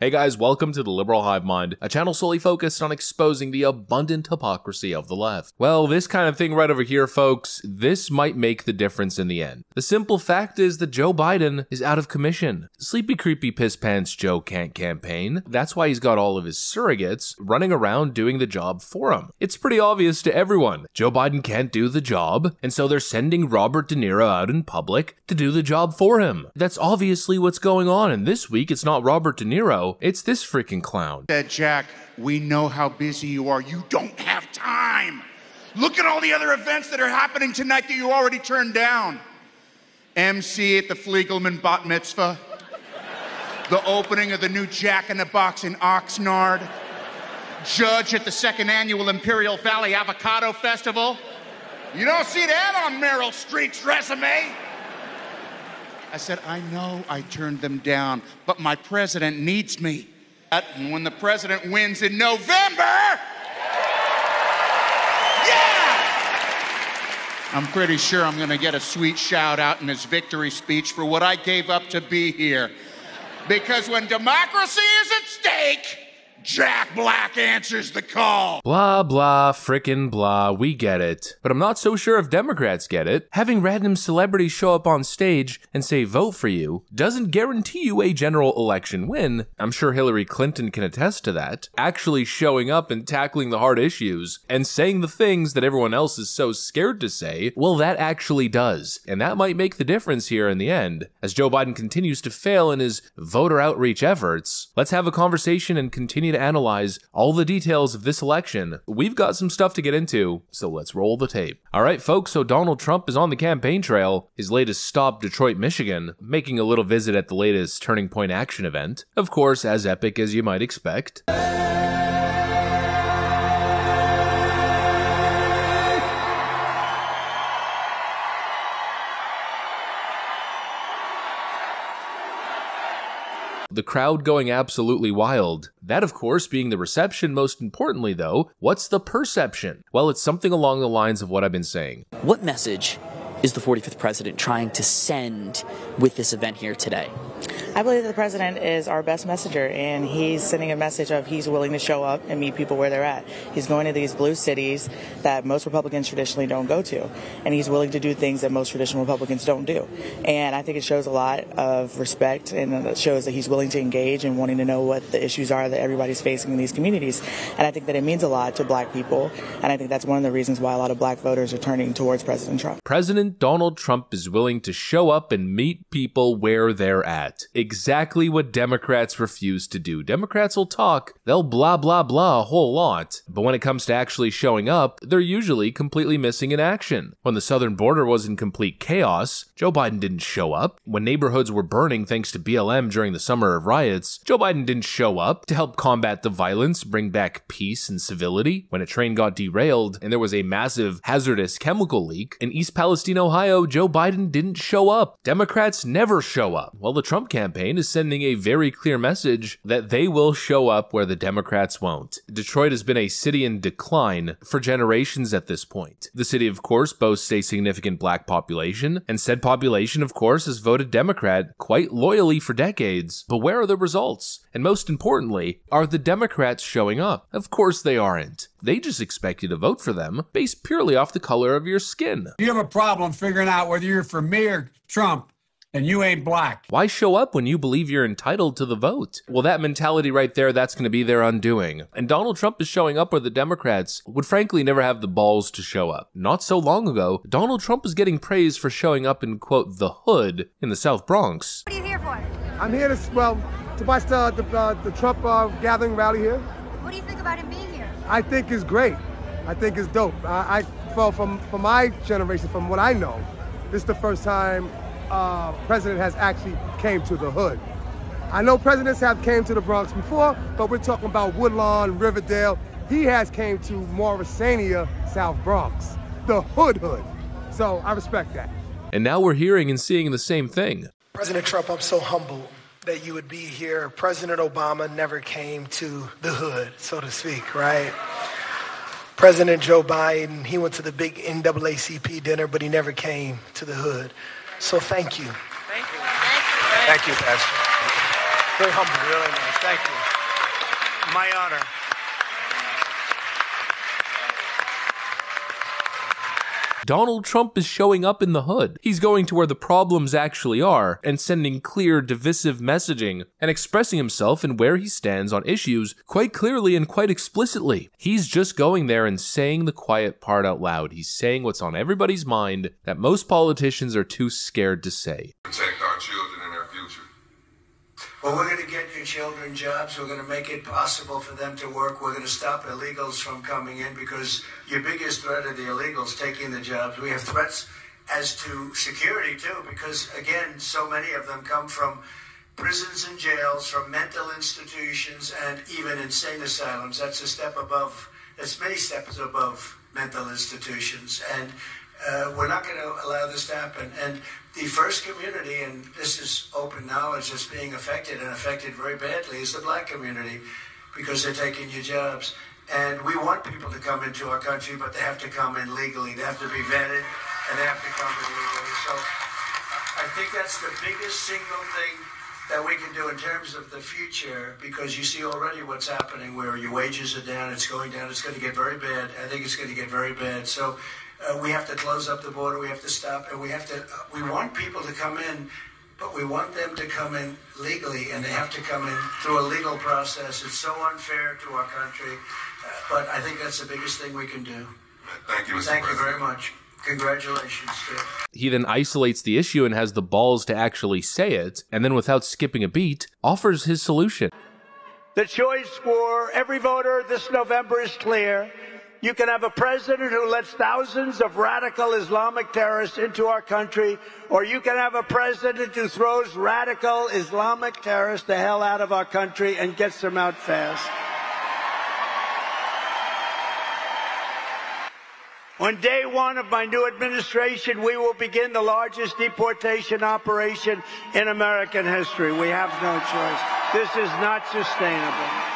Hey guys, welcome to the Liberal Hive Mind, a channel solely focused on exposing the abundant hypocrisy of the left. Well, this kind of thing right over here, folks, this might make the difference in the end. The simple fact is that Joe Biden is out of commission. Sleepy creepy piss pants Joe can't campaign. That's why he's got all of his surrogates running around doing the job for him. It's pretty obvious to everyone. Joe Biden can't do the job, and so they're sending Robert De Niro out in public to do the job for him. That's obviously what's going on, and this week it's not Robert De Niro. It's this freaking clown. Jack, we know how busy you are. You don't have time. Look at all the other events that are happening tonight that you already turned down. MC at the Fliegelman Bat Mitzvah. The opening of the new Jack in the Box in Oxnard. Judge at the second annual Imperial Valley Avocado Festival. You don't see that on Meryl Streep's resume. I said, I know I turned them down, but my president needs me. And when the president wins in November, yeah! I'm pretty sure I'm gonna get a sweet shout out in his victory speech for what I gave up to be here. Because when democracy is at stake, Jack Black answers the call. Blah, blah, frickin' blah, we get it. But I'm not so sure if Democrats get it. Having random celebrities show up on stage and say vote for you doesn't guarantee you a general election win. I'm sure Hillary Clinton can attest to that. Actually showing up and tackling the hard issues and saying the things that everyone else is so scared to say, well, that actually does. And that might make the difference here in the end. As Joe Biden continues to fail in his voter outreach efforts, let's have a conversation and continue to analyze all the details of this election. We've got some stuff to get into, so let's roll the tape. Alright folks, so Donald Trump is on the campaign trail, his latest stop Detroit, Michigan, making a little visit at the latest Turning Point Action event. Of course, as epic as you might expect. The crowd going absolutely wild. That, of course, being the reception. Most importantly, though, what's the perception? Well, it's something along the lines of what I've been saying. What message is the 45th president trying to send with this event here today? I believe that the president is our best messenger, and he's sending a message of he's willing to show up and meet people where they're at. He's going to these blue cities that most Republicans traditionally don't go to, and he's willing to do things that most traditional Republicans don't do. And I think it shows a lot of respect, and it shows that he's willing to engage and wanting to know what the issues are that everybody's facing in these communities. And I think that it means a lot to black people, and I think that's one of the reasons why a lot of black voters are turning towards President Trump. President Donald Trump is willing to show up and meet people where they're at. Exactly what Democrats refuse to do. Democrats will talk, they'll blah blah blah a whole lot, but when it comes to actually showing up, they're usually completely missing in action. When the southern border was in complete chaos, Joe Biden didn't show up. When neighborhoods were burning thanks to BLM during the summer of riots, Joe Biden didn't show up to help combat the violence, bring back peace and civility. When a train got derailed and there was a massive hazardous chemical leak in East Palestine, Ohio, Joe Biden didn't show up. Democrats never show up. Well, the Trump campaign is sending a very clear message that they will show up where the Democrats won't. Detroit has been a city in decline for generations at this point. The city, of course, boasts a significant black population, and said population, of course, has voted Democrat quite loyally for decades. But where are the results? And most importantly, are the Democrats showing up? Of course they aren't. They just expect you to vote for them based purely off the color of your skin. You have a problem figuring out whether you're for me or Trump, and you ain't black. Why show up when you believe you're entitled to the vote? Well, that mentality right there, that's going to be their undoing. And Donald Trump is showing up where the Democrats would frankly never have the balls to show up. Not so long ago, Donald Trump was getting praised for showing up in, quote, the hood in the South Bronx. What are you here for? I'm here to watch the Trump gathering rally here. What do you think about him being here? I think it's great. I think it's dope. From my generation, from what I know, this is the first time president has actually came to the hood. I know presidents have came to the Bronx before, but we're talking about Woodlawn, Riverdale. He has came to Morrisania, South Bronx, the hood. So I respect that. And now we're hearing and seeing the same thing. President Trump, I'm so humbled that you would be here. President Obama never came to the hood, so to speak, right? President Joe Biden, he went to the big NAACP dinner, but he never came to the hood. So thank you. Thank you. Thank you, Pastor. Very humble, really nice. Thank you. My honor. Donald Trump is showing up in the hood. He's going to where the problems actually are and sending clear, divisive messaging and expressing himself and where he stands on issues quite clearly and quite explicitly. He's just going there and saying the quiet part out loud. He's saying what's on everybody's mind that most politicians are too scared to say. Protect our children and their future. Well, we're going to get your children jobs. We're going to make it possible for them to work. We're going to stop illegals from coming in because your biggest threat are the illegals taking the jobs. We have threats as to security, too, because, again, so many of them come from prisons and jails, from mental institutions, and even insane asylums. That's a step above, that's many steps above mental institutions. And we're not going to allow this to happen. And the first community, and this is open knowledge, that's being affected and affected very badly, is the black community, because they're taking your jobs. And we want people to come into our country, but they have to come in legally. They have to be vetted, and they have to come in legally. So I think that's the biggest single thing that we can do in terms of the future, because you see already what's happening where your wages are down, it's going down, it's going to get very bad. I think it's going to get very bad. So we have to close up the border, we have to stop, and we want people to come in, but we want them to come in legally, and they have to come in through a legal process. It's so unfair to our country, but I think that's the biggest thing we can do. Thank you, Mr. Thank you President. very much. Congratulations, Jeff. He then isolates the issue and has the balls to actually say it, and then without skipping a beat, offers his solution. The choice for every voter this November is clear. You can have a president who lets thousands of radical Islamic terrorists into our country, or you can have a president who throws radical Islamic terrorists the hell out of our country and gets them out fast. On day one of my new administration, we will begin the largest deportation operation in American history. We have no choice. This is not sustainable.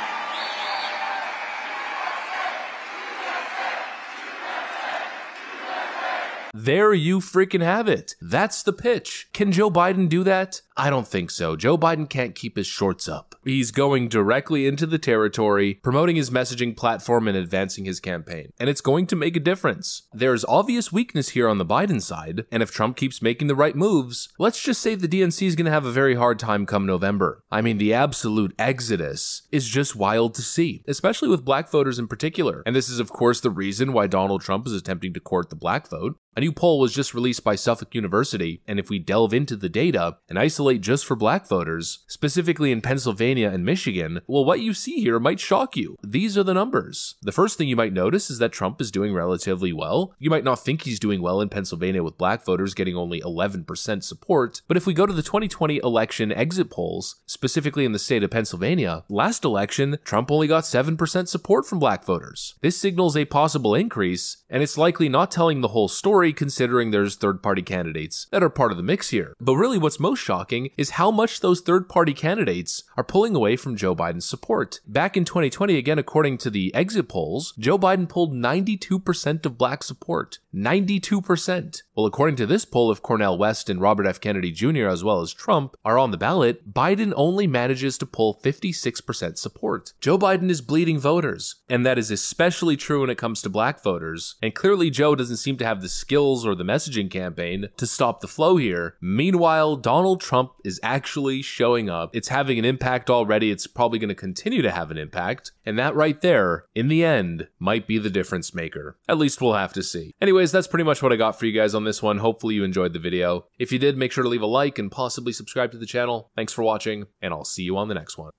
There you freaking have it. That's the pitch. Can Joe Biden do that? I don't think so. Joe Biden can't keep his shorts up. He's going directly into the territory, promoting his messaging platform and advancing his campaign. And it's going to make a difference. There's obvious weakness here on the Biden side, and if Trump keeps making the right moves, let's just say the DNC is going to have a very hard time come November. I mean, the absolute exodus is just wild to see, especially with black voters in particular. And this is, of course, the reason why Donald Trump is attempting to court the black vote. A new poll was just released by Suffolk University, and if we delve into the data and isolate just for black voters, specifically in Pennsylvania and Michigan, well, what you see here might shock you. These are the numbers. The first thing you might notice is that Trump is doing relatively well. You might not think he's doing well in Pennsylvania with black voters getting only 11% support, but if we go to the 2020 election exit polls, specifically in the state of Pennsylvania, last election, Trump only got 7% support from black voters. This signals a possible increase, and it's likely not telling the whole story considering there's third-party candidates that are part of the mix here. But really what's most shocking is how much those third-party candidates are pulling away from Joe Biden's support. Back in 2020, again, according to the exit polls, Joe Biden pulled 92% of black support. 92%. Well, according to this poll, if Cornel West and Robert F. Kennedy Jr. as well as Trump are on the ballot, Biden only manages to pull 56% support. Joe Biden is bleeding voters, and that is especially true when it comes to black voters. And clearly Joe doesn't seem to have the skills or the messaging campaign to stop the flow here. Meanwhile, Donald Trump is actually showing up. It's having an impact already. It's probably going to continue to have an impact. And that right there, in the end, might be the difference maker. At least we'll have to see. Anyways, that's pretty much what I got for you guys on this one. Hopefully you enjoyed the video. If you did, make sure to leave a like and possibly subscribe to the channel. Thanks for watching, and I'll see you on the next one.